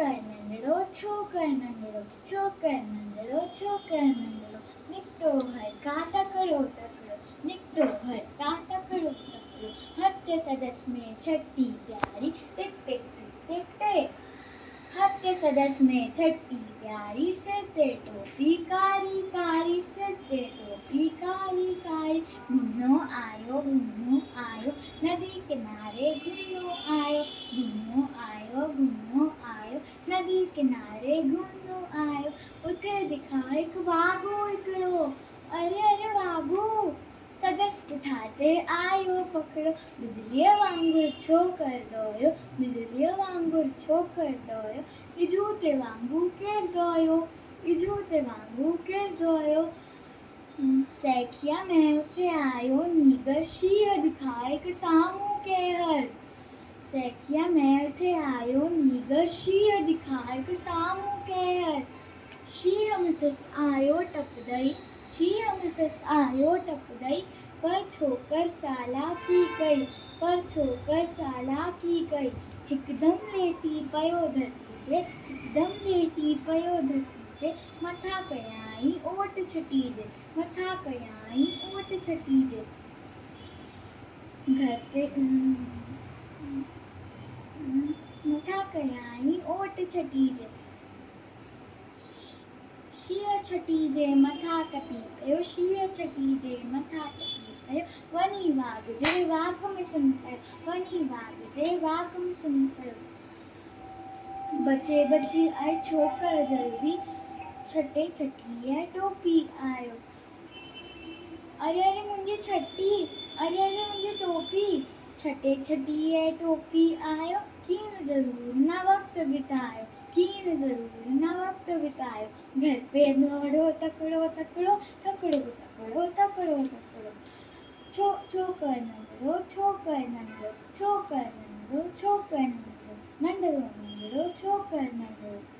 नंढड़ो निकितो हर का तकड़ो हथ सदस में छठी प्यारी टिक टिक टिक टिक टिक हथ सदस में छठी प्यारी सिर ते टोपी कारी कारी सिर ते टोपी कारी कारी घुमनो आयो नदी किनारे घुमनो आयो नदी किनारे घुमनो आयो उथे दिखा एक वाघो हिकिड़ो अरे अरे वाघो सदस पुठाते आयो पकड़ो बिजलीअ वांगुरु छो करदो हुयो इजू ते वांगुरु किरदो हुयो सैखिया में उथे आयो नीगर शींहं दिखाए कि साम्हूं केर सैखिया में उथे आयो नीगर शींहं दिखाए कि साम्हूं केर शींहं मथस आयो टपदई पर छोकर चालाकी कई हिकदम लेटी पयो धरती ते मथा कयाई ओट छटीजे घर पे मथा कयाई ओट छटीजे शींहं छटीजे मथा टपी पयो वनी वाघजे वाघ में सुन पयो बचे आई छोकर जल्दी छटे छटीह टोपी आयो अरे अरे मुंहिंजी टोपी छटे छटीह टोपी आयो कीन ज़रूर न वक्त बितायो घर पे दौड़ो तकड़ो छोकर नंढड़ो नंढड़ो छोकर नंढड़ो